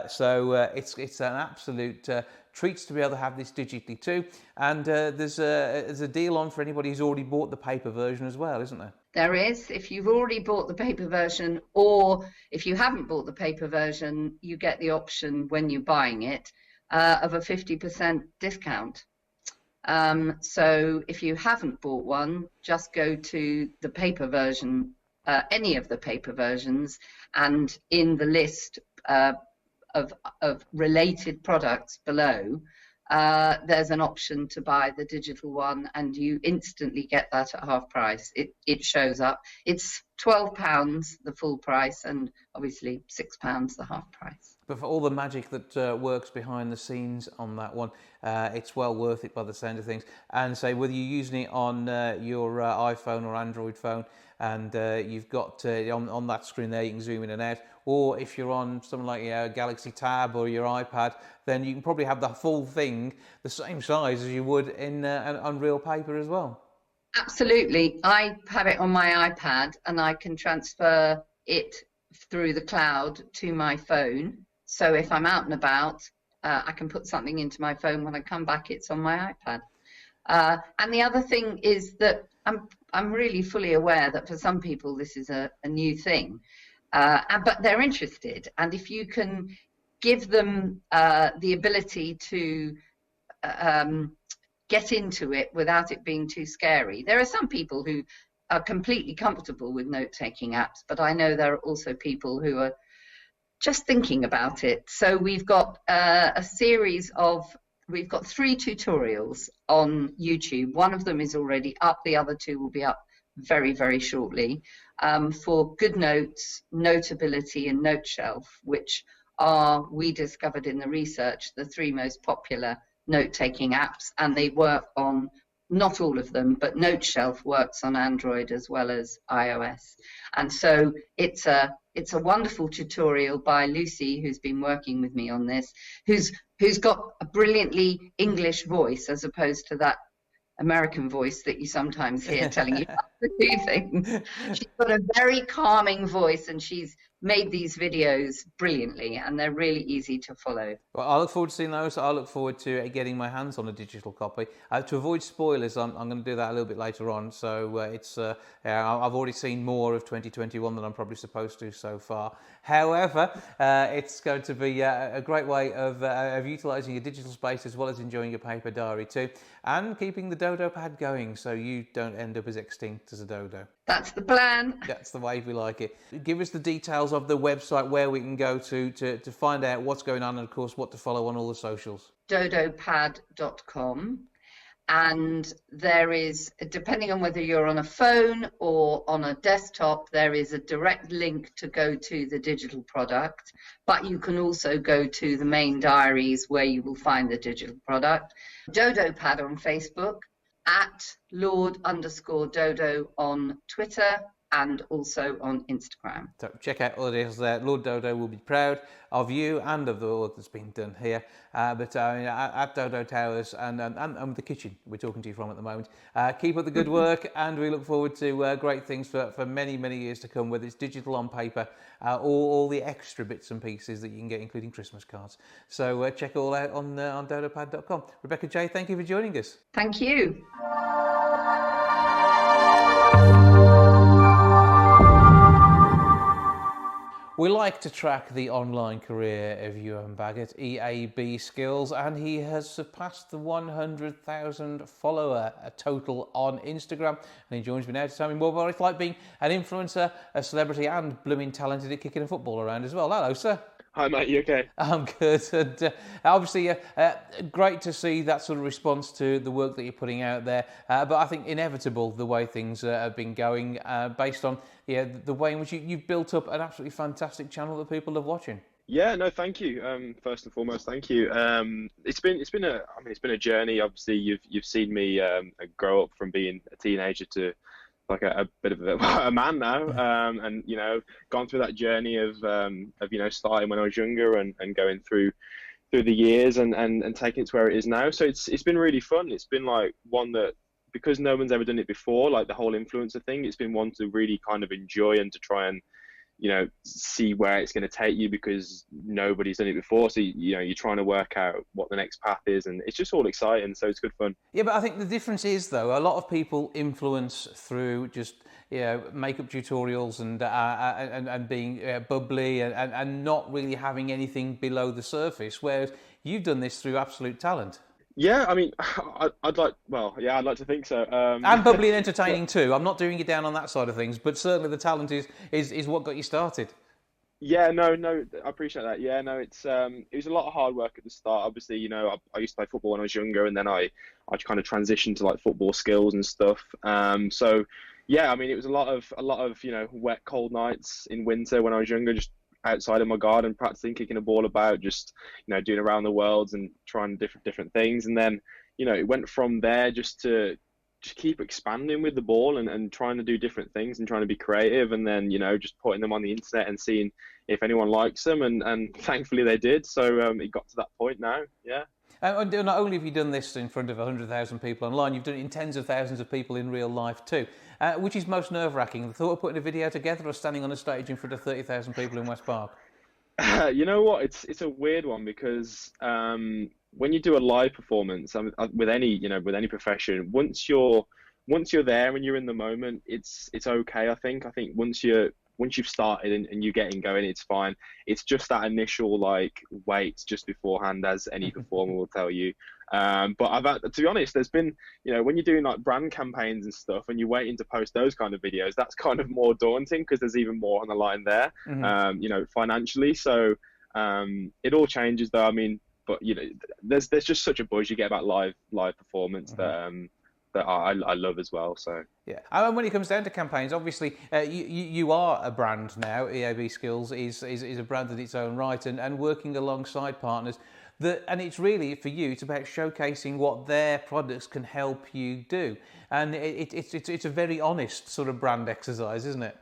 So it's an absolute treat to be able to have this digitally too. And there's a deal on for anybody who's already bought the paper version as well, isn't there? There is. If you've already bought the paper version, or if you haven't bought the paper version, you get the option when you're buying it of a 50% discount. So if you haven't bought one, just go to the paper version, any of the paper versions, and in the list of related products below, there's an option to buy the digital one, and you instantly get that at half price. It shows up. It's £12 the full price, and obviously £6 the half price. But for all the magic that works behind the scenes on that one, it's well worth it by the sound of things. And say whether you're using it on your iPhone or Android phone, and you've got on that screen there you can zoom in and out, or if you're on something like a Galaxy Tab or your iPad, then you can probably have the full thing the same size as you would on real paper as well. Absolutely. I have it on my iPad, and I can transfer it through the cloud to my phone. So if I'm out and about, I can put something into my phone. When I come back, it's on my iPad. And the other thing is that I'm really fully aware that for some people this is a new thing, but they're interested. And if you can give them the ability to get into it without it being too scary. There are some people who are completely comfortable with note-taking apps, but I know there are also people who are just thinking about it. So we've got we've got 3 tutorials on YouTube. One of them is already up. The other 2 will be up very, very shortly, for Good Notes, Notability, and Note Shelf, which are, we discovered in the research, the 3 most popular note-taking apps, and they work on, not all of them, but Note Shelf works on Android as well as iOS. And so it's a wonderful tutorial by Lucy, who's been working with me on this, who's got a brilliantly English voice as opposed to that American voice that you sometimes hear telling you how to do things. She's got a very calming voice, and she's made these videos brilliantly, and they're really easy to follow. Well, I look forward to seeing those. I look forward to getting my hands on a digital copy. To avoid spoilers, I'm going to do that a little bit later on. So I've already seen more of 2021 than I'm probably supposed to so far. However, it's going to be a great way of utilising your digital space as well as enjoying your paper diary too, and keeping the dodo pad going so you don't end up as extinct as a dodo. That's the plan. That's the way we like it. Give us the details of the website where we can go to find out what's going on, and of course what to follow on all the socials. dodopad.com. And there is, depending on whether you're on a phone or on a desktop, there is a direct link to go to the digital product, but you can also go to the main diaries where you will find the digital product. DodoPad on Facebook, at Lord_Dodo on Twitter, and also on Instagram. So check out all the deals there. Lord Dodo will be proud of you and of the work that's been done here. At Dodo Towers and the kitchen we're talking to you from at the moment. Keep up the good work, and we look forward to great things for many, many years to come, whether it's digital on paper or all the extra bits and pieces that you can get, including Christmas cards. So check it all out on dodopad.com. Rebecca J, thank you for joining us. Thank you. We like to track the online career of Ewan Baggett, EAB Skills, and he has surpassed the 100,000 follower total on Instagram. And he joins me now to tell me more about what it's like being an influencer, a celebrity, and blooming talented at kicking a football around as well. Hello, sir. Hi, mate. You okay? I'm good. And obviously, great to see that sort of response to the work that you're putting out there. But I think inevitable the way things have been going, based on the way in which you've built up an absolutely fantastic channel that people love watching. Yeah, no, thank you. First and foremost, thank you. It's been a journey. Obviously, you've seen me grow up from being a teenager to like a bit of a man now, and gone through that journey of starting when I was younger and going through the years and taking it to where it is now. So it's been really fun. It's been like one that, because no one's ever done it before, like the whole influencer thing, it's been one to really kind of enjoy and to try and see where it's going to take you, because nobody's done it before. So you're trying to work out what the next path is, and it's just all exciting. So it's good fun. Yeah, but I think the difference is, though, a lot of people influence through just makeup tutorials and being bubbly and not really having anything below the surface, whereas you've done this through absolute talent. Yeah, I mean, I'd like to think so. And bubbly and entertaining too. I'm not doing you down on that side of things, but certainly the talent is what got you started. Yeah, no, I appreciate that. Yeah, no, it was a lot of hard work at the start. Obviously, I used to play football when I was younger, and then I kind of transitioned to like football skills and stuff. So yeah, I mean, it was a lot of wet, cold nights in winter when I was younger, just outside in my garden practicing kicking a ball about, just doing around the worlds and trying different things, and then it went from there just to just keep expanding with the ball and trying to do different things and trying to be creative, and then just putting them on the internet and seeing if anyone likes them, and thankfully they did. So it got to that point now. Yeah. And not only have you done this in front of 100,000 people online, you've done it in tens of thousands of people in real life too. Which is most nerve-wracking, the thought of putting a video together or standing on a stage in front of 30,000 people in West Park? You know what? It's a weird one because when you do a live performance, with any profession, once you're there and you're in the moment, it's okay. I think once you've started and you're getting going, it's fine. It's just that initial like wait just beforehand, as any performer will tell you. But to be honest, there's been, when you're doing like brand campaigns and stuff and you're waiting to post those kind of videos, that's kind of more daunting because there's even more on the line there, financially. So it all changes though. I mean, but there's just such a buzz you get about live performance that I love as well. So yeah, and when it comes down to campaigns, obviously you are a brand now. EAB Skills is a brand in its own right, and working alongside partners. And it's really, for you, it's about showcasing what their products can help you do. And it's a very honest sort of brand exercise, isn't it?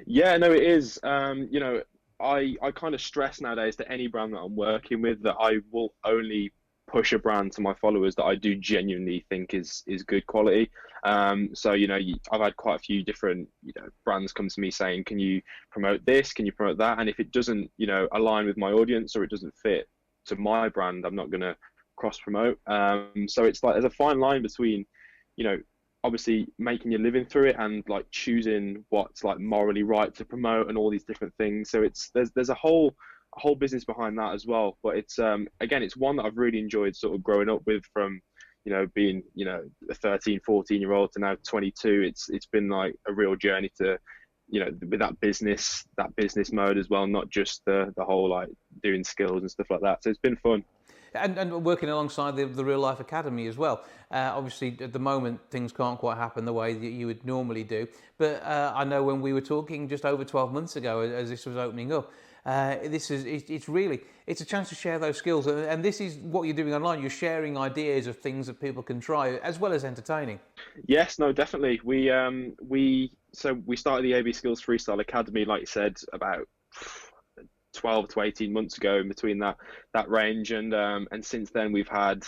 Yeah, no, it is. I kind of stress nowadays to any brand that I'm working with that I will only push a brand to my followers that I do genuinely think is good quality. So I've had quite a few different brands come to me saying, can you promote this, can you promote that, and if it doesn't align with my audience or it doesn't fit to my brand, I'm not going to cross promote. So it's like there's a fine line between obviously making your living through it and like choosing what's like morally right to promote and all these different things. So there's a whole business behind that as well. But it's again, it's one that I've really enjoyed sort of growing up with, from being a 13, 14-year-old to now 22. It's been like a real journey to with that business mode as well, not just the whole like doing skills and stuff like that. So it's been fun. And working alongside the Real Life Academy as well. Obviously, at the moment, things can't quite happen the way that you would normally do. But I know when we were talking just over 12 months ago, as this was opening up, it's a chance to share those skills. And this is what you're doing online. You're sharing ideas of things that people can try, as well as entertaining. Yes, no, definitely. We started the AB Skills Freestyle Academy, like you said, about 12 to 18 months ago, in between that range, and since then we've had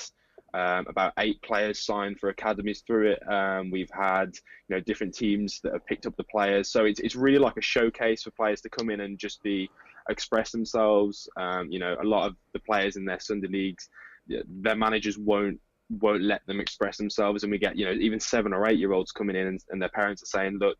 about 8 players signed for academies through it. We've had different teams that have picked up the players, so it's really like a showcase for players to come in and just express themselves. A lot of the players in their Sunday leagues, their managers won't let them express themselves, and we get even 7 or 8 year olds coming in and their parents are saying, look,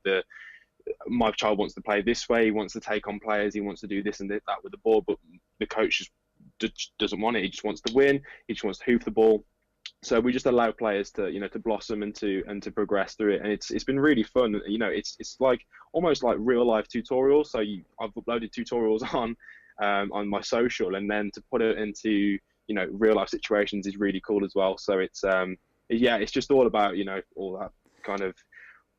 my child wants to play this way, he wants to take on players, he wants to do this and that with the ball, but the coach just doesn't want it. He just wants to win, he just wants to hoof the ball. So we just allow players to to blossom and to progress through it, and it's been really fun. It's like almost like real life tutorials. So I've uploaded tutorials on my social, and then to put it into real life situations is really cool as well. So it's just all about all that kind of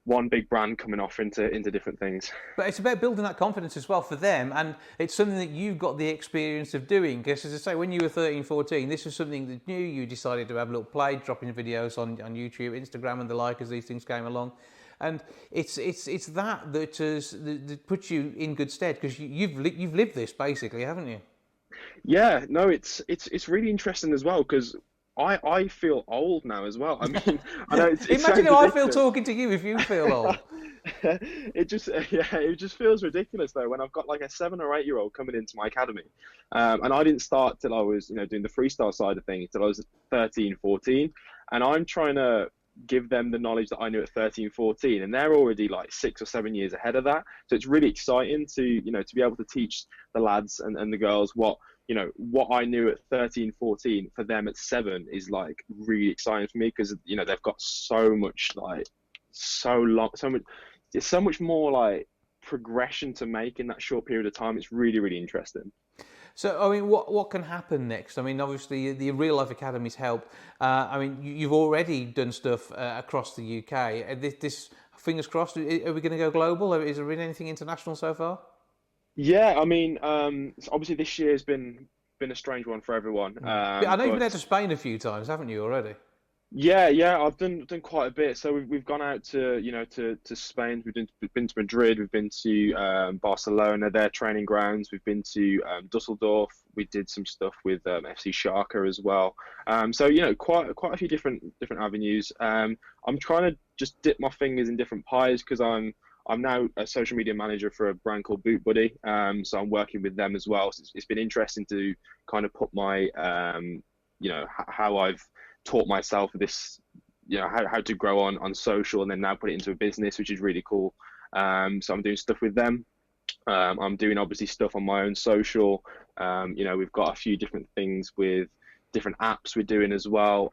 one big brand coming off into different things. But it's about building that confidence as well for them, and it's something that you've got the experience of doing. Because as I say, when you were 13, 14, this was something that you decided to have a little play, dropping videos on YouTube, Instagram and the like as these things came along. And it's that puts you in good stead, because you've lived this basically, haven't you? Yeah, no, it's really interesting as well, because I feel old now as well. I mean, I know imagine how I feel talking to you if you feel old. It just feels ridiculous though when I've got like a 7 or 8 year old coming into my academy, and I didn't start till I was doing the freestyle side of things till I was 13, 14, and I'm trying to give them the knowledge that I knew at 13, 14, and they're already like 6 or 7 years ahead of that. So it's really exciting to to be able to teach the lads and the girls what I knew at 13, 14 for them at 7 is like really exciting for me, because they've got so much more like progression to make in that short period of time. It's really, really interesting. So, I mean, what can happen next? I mean, obviously, the real life academies help. I mean, you've already done stuff across the UK. This fingers crossed. Are we going to go global? Is there been anything international so far? Yeah, I mean, obviously this year has been a strange one for everyone. I know you've been out But to Spain a few times, haven't you already? yeah, I've done quite a bit. So we've gone out to to Spain. Been to Madrid. We've been to Barcelona, their training grounds. We've been to Dusseldorf. We did some stuff with FC Schalke as well. So quite a few different avenues. I'm trying to just dip my fingers in different pies because I'm now a social media manager for a brand called Boot Buddy. So I'm working with them as well. So it's been interesting to kind of put my how I've taught myself this, how to grow on social, and then now put it into a business, which is really cool. So I'm doing stuff with them. I'm doing obviously stuff on my own social. We've got a few different things with different apps we're doing as well.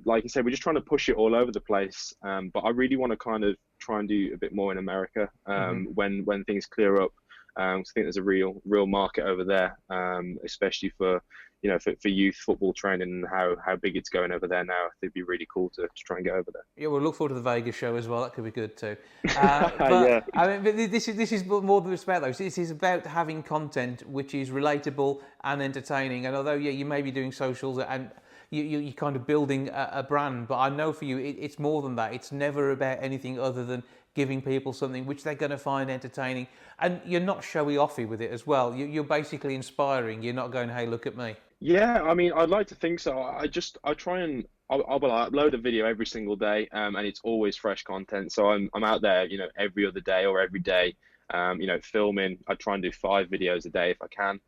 Like I said, we're just trying to push it all over the place. But I really want to kind of try and do a bit more in America when things clear up. I think there's a real market over there, especially for youth football training and how big it's going over there now. I think it'd be really cool to try and get over there. Yeah, we'll look forward to the Vegas show as well. That could be good too. Yeah. I mean, but this is more than it's about those. This is about having content which is relatable and entertaining. And although you may be doing socials and you're kind of building a brand, but I know for you it's more than that. It's never about anything other than giving people something which they're going to find entertaining. And you're not showy offy with it as well. You're basically inspiring. You're not going, hey, look at me. Yeah, I mean, I'd like to think so. I try and I'll upload a video every single day, and it's always fresh content. So I'm out there, every other day or every day, filming. I try and do 5 videos a day if I can.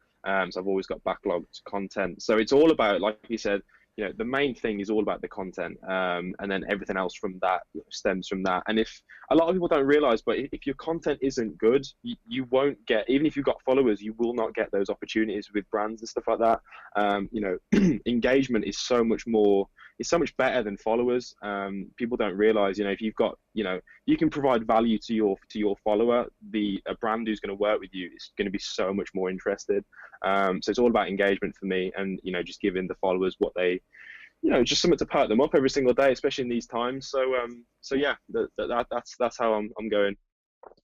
So I've always got backlogged content. So it's all about, like you said, the main thing is all about the content, and then everything else from that stems from that. And if a lot of people don't realize, but if your content isn't good, you won't get, even if you've got followers, you will not get those opportunities with brands and stuff like that. Engagement is so much more, it's so much better than followers. People don't realize, if you've got, you can provide value to your follower, a brand who's going to work with you is going to be so much more interested. So it's all about engagement for me, and just giving the followers what they, just something to perk them up every single day, especially in these times. So yeah, that's how I'm going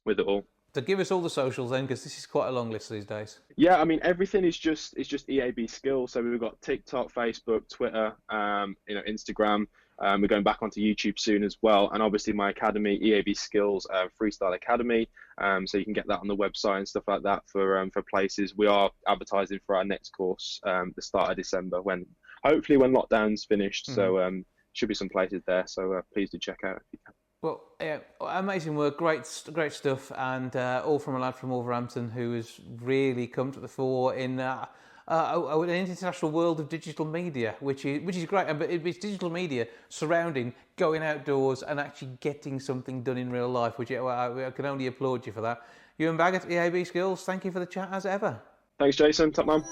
with it all. So give us all the socials then, because this is quite a long list these days. Yeah, I mean, everything is just EAB Skills. So we've got TikTok, Facebook, Twitter, Instagram. We're going back onto YouTube soon as well, and obviously my academy, EAB Skills Freestyle Academy. So you can get that on the website and stuff like that for places. We are advertising for our next course the start of December, hopefully when lockdown's finished. So should be some places there. So please do check out if you can. Well, yeah, amazing work, great stuff, and all from a lad from Wolverhampton who has really come to the fore in an international world of digital media, which is great. But it's digital media surrounding going outdoors and actually getting something done in real life, which I can only applaud you for that. Ewan Baggett, EAB Skills, thank you for the chat as ever. Thanks, Jason. Top man.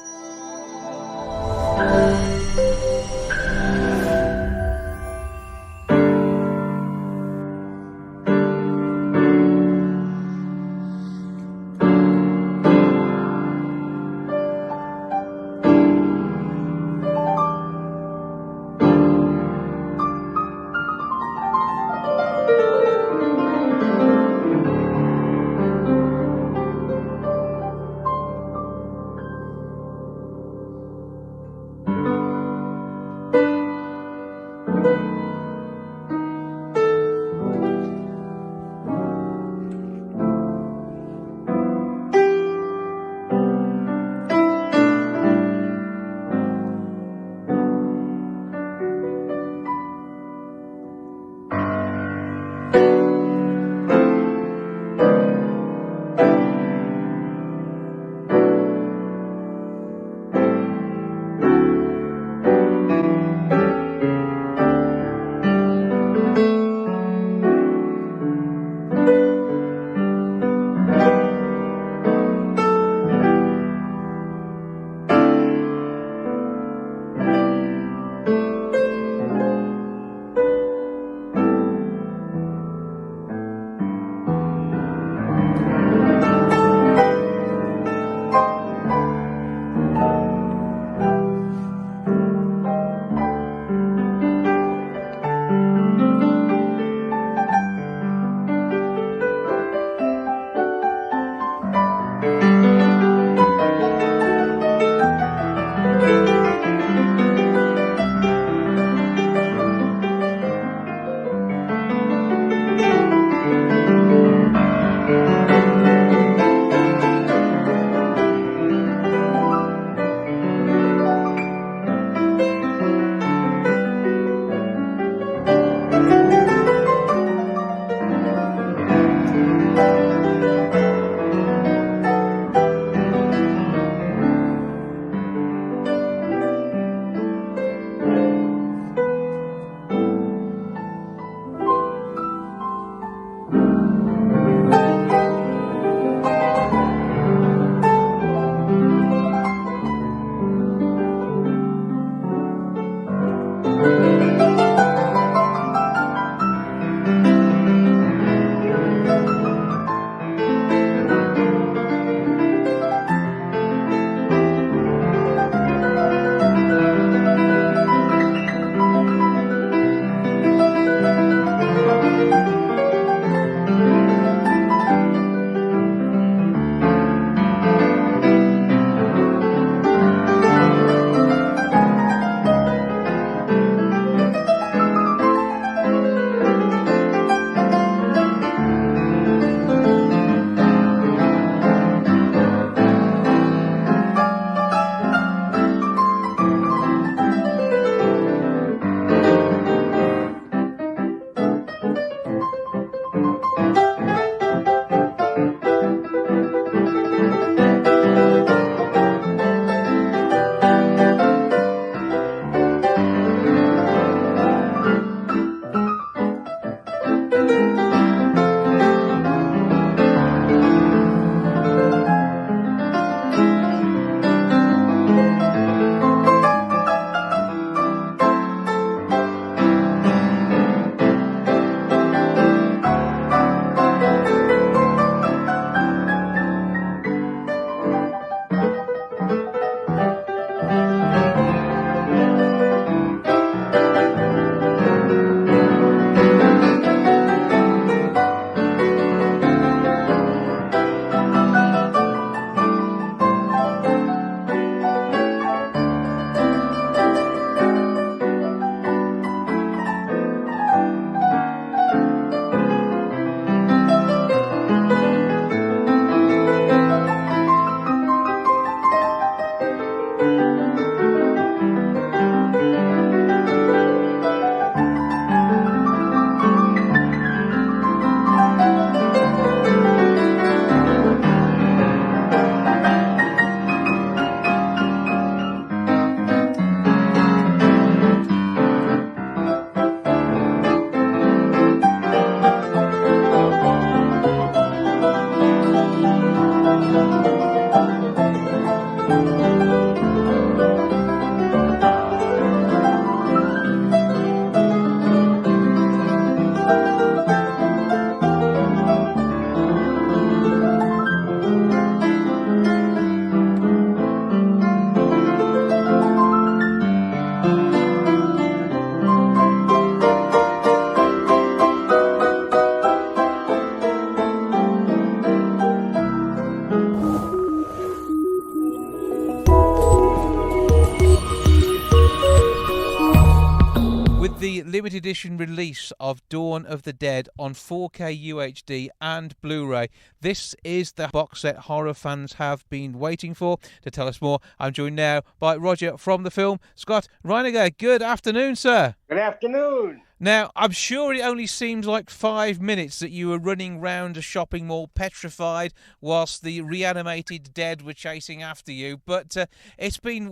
limited edition release of Dawn of the Dead on 4K UHD and Blu-ray. This is the box set horror fans have been waiting for. To tell us more, I'm joined now by Roger from the film, Scott Reiniger. Good afternoon, sir. Good afternoon. Now, I'm sure it only seems like 5 minutes that you were running round a shopping mall petrified whilst the reanimated dead were chasing after you, but it's been,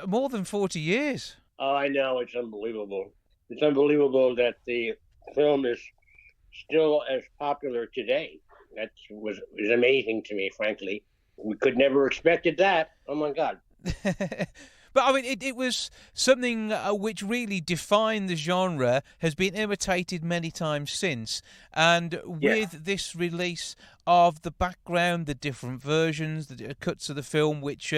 more than 40 years? Oh, I know. It's unbelievable. It's unbelievable that the film is still as popular today. That was amazing to me, frankly. We could never expected that. Oh, my God. But, I mean, it was something which really defined the genre, has been imitated many times since. And with this release of the background, the different versions, the cuts of the film, which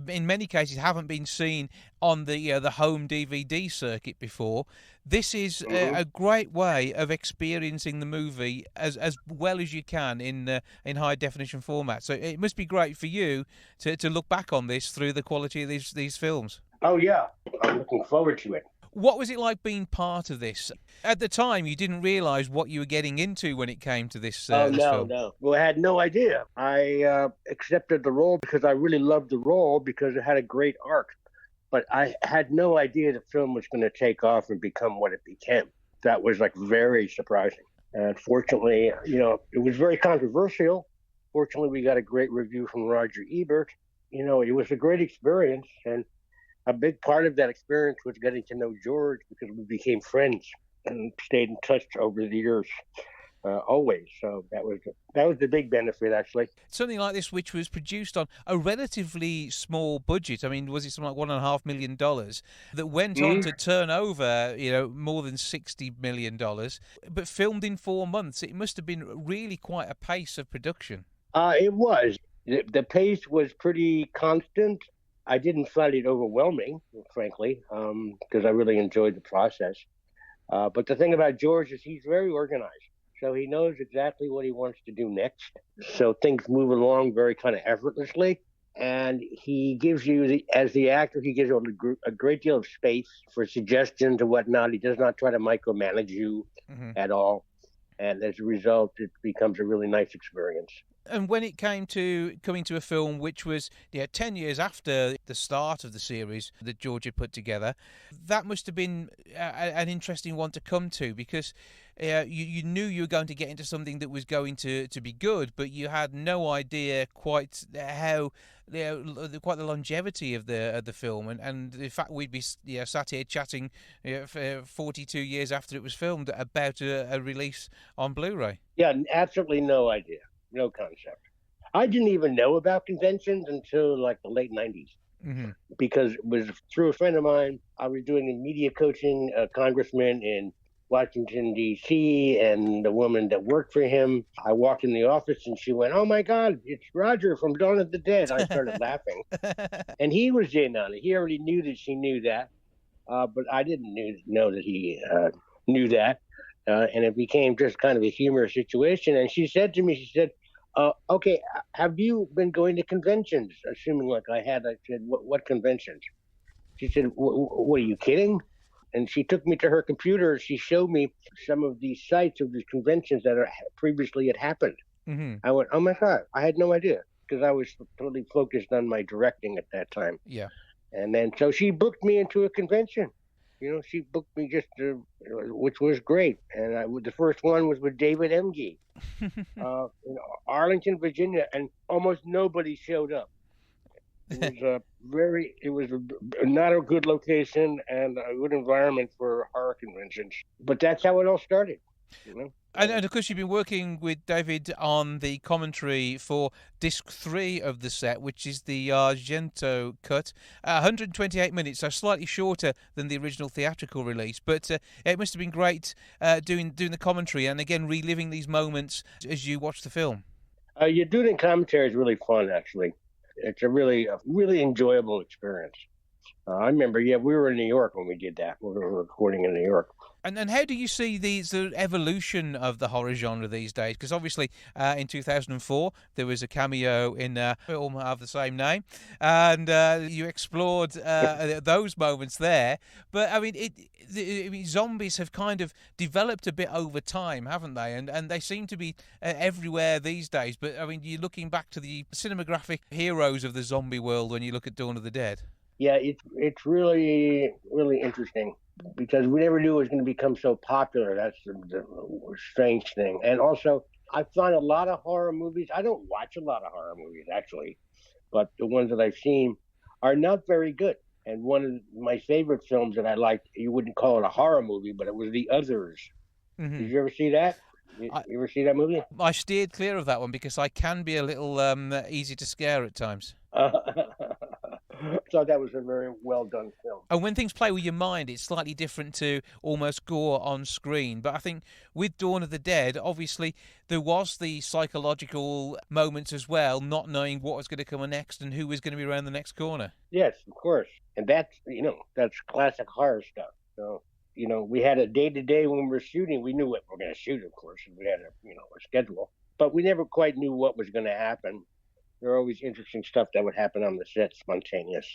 in many cases haven't been seen on the home DVD circuit before, this is a great way of experiencing the movie as well as you can in high definition format. So it must be great for you to look back on this through the quality of these films. Oh, yeah. I'm looking forward to it. What was it like being part of this? At the time, you didn't realise what you were getting into when it came to this film. No. Well, I had no idea. I accepted the role because I really loved the role because it had a great arc. But I had no idea the film was going to take off and become what it became. That was very surprising. And fortunately, it was very controversial. Fortunately, we got a great review from Roger Ebert. It was a great experience. And a big part of that experience was getting to know George because we became friends and stayed in touch over the years, always. So that was the big benefit, actually. Something like this, which was produced on a relatively small budget. I mean, was it something like $1.5 million that went on to turn over, more than $60 million, but filmed in 4 months? It must have been really quite a pace of production. It was. The pace was pretty constant. I didn't find it overwhelming, frankly, because I really enjoyed the process. But the thing about George is he's very organized. So he knows exactly what he wants to do next. So things move along very kind of effortlessly. And he gives you, as the actor, he gives you a great deal of space for suggestions and whatnot. He does not try to micromanage you at all. And as a result, it becomes a really nice experience. And when it came to coming to a film which was 10 years after the start of the series that George had put together, that must have been an interesting one to come to, because you knew you were going to get into something that was going to be good, but you had no idea quite how quite the longevity of the film, and in fact we'd be sat here chatting 42 years after it was filmed about a release on Blu-ray. Yeah, absolutely no idea. No concept. I didn't even know about conventions until the late 90s, because it was through a friend of mine. I was doing a media coaching, a congressman in Washington, D.C., and the woman that worked for him. I walked in the office and she went, "Oh my God, it's Roger from Dawn of the Dead." I started laughing. And he was in on it. He already knew that she knew that, but I didn't know that he knew that. And it became just kind of a humorous situation. And she said to me, okay, have you been going to conventions? Assuming I had. I said, what conventions? She said, what, are you kidding? And she took me to her computer. She showed me some of these sites of these conventions that previously had happened. I went, oh my God, I had no idea, because I was totally focused on my directing at that time. Yeah. And then so she booked me into a convention. She booked me which was great. And the first one was with David Emge in Arlington, Virginia, and almost nobody showed up. It was not a good location and a good environment for horror conventions. But that's how it all started. And of course, you've been working with David on the commentary for disc 3 of the set, which is the Argento cut. 128 minutes, so slightly shorter than the original theatrical release. But it must have been great doing the commentary and, again, reliving these moments as you watch the film. Doing the commentary is really fun, actually. It's a really enjoyable experience. I remember, we were in New York when we did that. We were recording in New York. And how do you see the evolution of the horror genre these days? Because obviously in 2004 there was a cameo in film of the same name, and you explored those moments there. But I mean, zombies have kind of developed a bit over time, haven't they? And they seem to be everywhere these days. But I mean, you're looking back to the cinematographic heroes of the zombie world when you look at Dawn of the Dead. Yeah, it's really, really interesting because we never knew it was going to become so popular. That's the strange thing. And also, I find a lot of horror movies. I don't watch a lot of horror movies, actually, but the ones that I've seen are not very good. And one of my favorite films that I liked, you wouldn't call it a horror movie, but it was The Others. Mm-hmm. Did you ever see that? You ever see that movie? I steered clear of that one because I can be a little easy to scare at times. I thought that was a very well done film. And when things play with your mind, it's slightly different to almost gore on screen. But I think with Dawn of the Dead, obviously, there was the psychological moments as well, not knowing what was going to come next and who was going to be around the next corner. Yes, of course. And that's classic horror stuff. So, we had a day-to-day when we were shooting. We knew what we were going to shoot, of course, and we had a schedule. But we never quite knew what was going to happen. There were always interesting stuff that would happen on the set, spontaneous,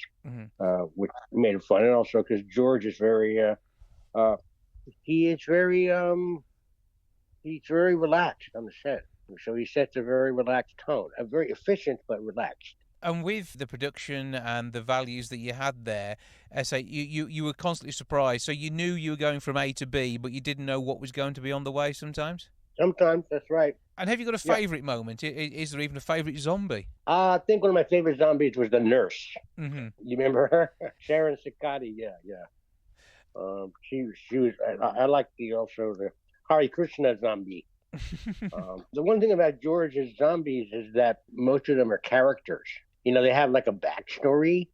which made it fun. And also because George is very, he's very relaxed on the set. So he sets a very relaxed tone, a very efficient but relaxed. And with the production and the values that you had there, I say you were constantly surprised. So you knew you were going from A to B, but you didn't know what was going to be on the way sometimes? Sometimes, that's right. And have you got a favourite moment? Is there even a favourite zombie? I think one of my favorite zombies was the nurse. Mm-hmm. You remember her? Sharon Sakati, yeah. She was. I like the Hare Krishna zombie. The one thing about George's zombies is that most of them are characters. They have like a backstory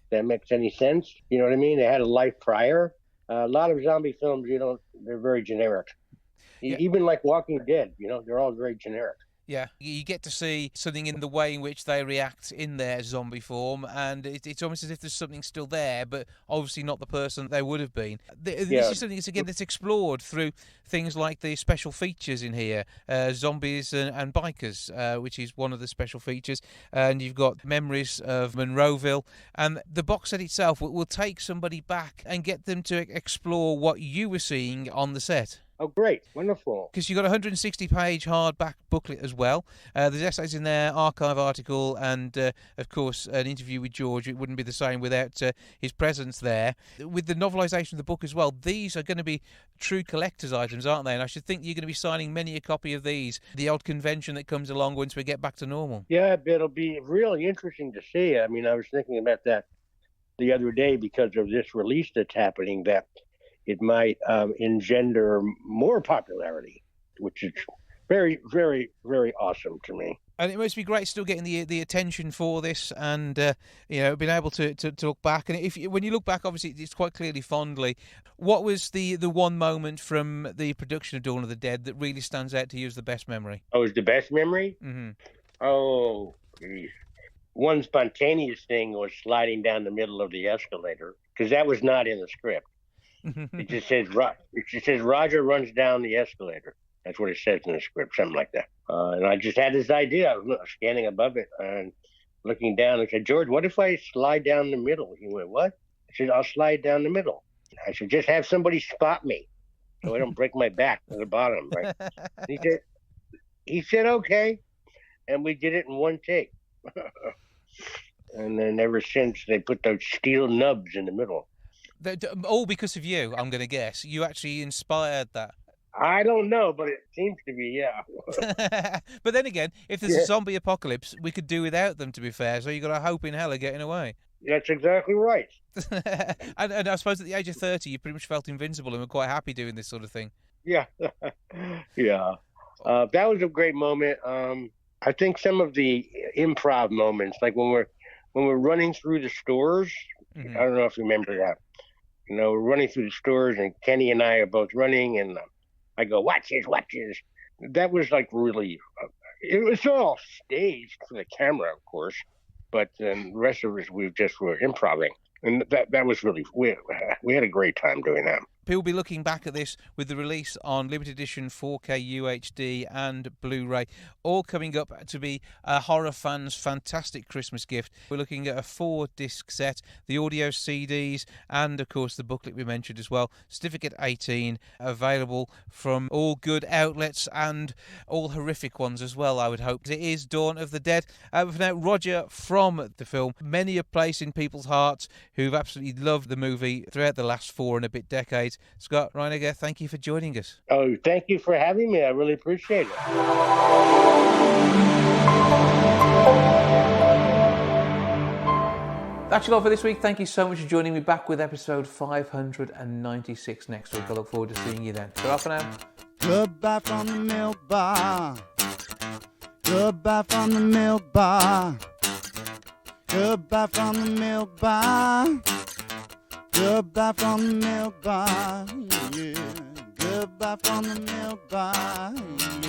that makes any sense. You know what I mean? They had a life prior. A lot of zombie films, they're very generic. Yeah. Even like Walking Dead, they're all very generic. Yeah, you get to see something in the way in which they react in their zombie form, and it's almost as if there's something still there, but obviously not the person they would have been. This is something that's explored through things like the special features in here, zombies and bikers, which is one of the special features, and you've got memories of Monroeville, and the box set itself will take somebody back and get them to explore what you were seeing on the set. Oh, great. Wonderful. Because you've got a 160-page hardback booklet as well. There's essays in there, archive article, and, of course, an interview with George. It wouldn't be the same without his presence there. With the novelisation of the book as well, these are going to be true collector's items, aren't they? And I should think you're going to be signing many a copy of these, the odd convention that comes along once we get back to normal. Yeah, it'll be really interesting to see. I mean, I was thinking about that the other day because of this release that's happening, that it might engender more popularity, which is very, very, very awesome to me. And it must be great still getting the attention for this, and being able to look back. And when you look back, obviously it's quite clearly fondly. What was the one moment from the production of Dawn of the Dead that really stands out to you as the best memory? Oh, is the best memory? Mm-hmm. Oh, geez. One spontaneous thing was sliding down the middle of the escalator, because that was not in the script. It just says Roger runs down the escalator. That's what it says in the script, something like that. And I just had this idea. I was standing above it and looking down. I said, George, what if I slide down the middle? He went, what? I said, I'll slide down the middle. I should just have somebody spot me so I don't break my back to the bottom, right? He said, okay. And we did it in one take. And then ever since, they put those steel nubs in the middle. All because of you, I'm going to guess. You actually inspired that. I don't know, but it seems to be, yeah. But then again, if there's a zombie apocalypse, we could do without them, to be fair. So you've got a hope in hell of getting away. That's exactly right. and I suppose at the age of 30, you pretty much felt invincible and were quite happy doing this sort of thing. Yeah. Yeah. That was a great moment. I think some of the improv moments, like when we're running through the stores, I don't know if you remember that. We're running through the stores, and Kenny and I are both running, and I go, watch this. That was like really, it was all staged for the camera, of course, but then the rest of us, we just were improvising. And that was really, we had a great time doing that. People will be looking back at this with the release on limited edition 4K UHD and Blu-ray, all coming up to be a horror fan's fantastic Christmas gift. We're looking at a 4-disc set, the audio CDs, and of course the booklet we mentioned as well. Certificate 18, available from all good outlets and all horrific ones as well, I would hope. It is Dawn of the Dead. For now, Roger from the film, many a place in people's hearts who've absolutely loved the movie throughout the last 4 and a bit decades. Scott Reiniger, thank you for joining us. Oh, thank you for having me. I really appreciate it. That's all for this week. Thank you so much for joining me. Back with episode 596 next week. I look forward to seeing you then. Bye for now. Goodbye from the milk bar. Goodbye from the milk bar. Goodbye from the milk bar. Goodbye from the milk bar. Yeah. Goodbye from the milk bar. Yeah.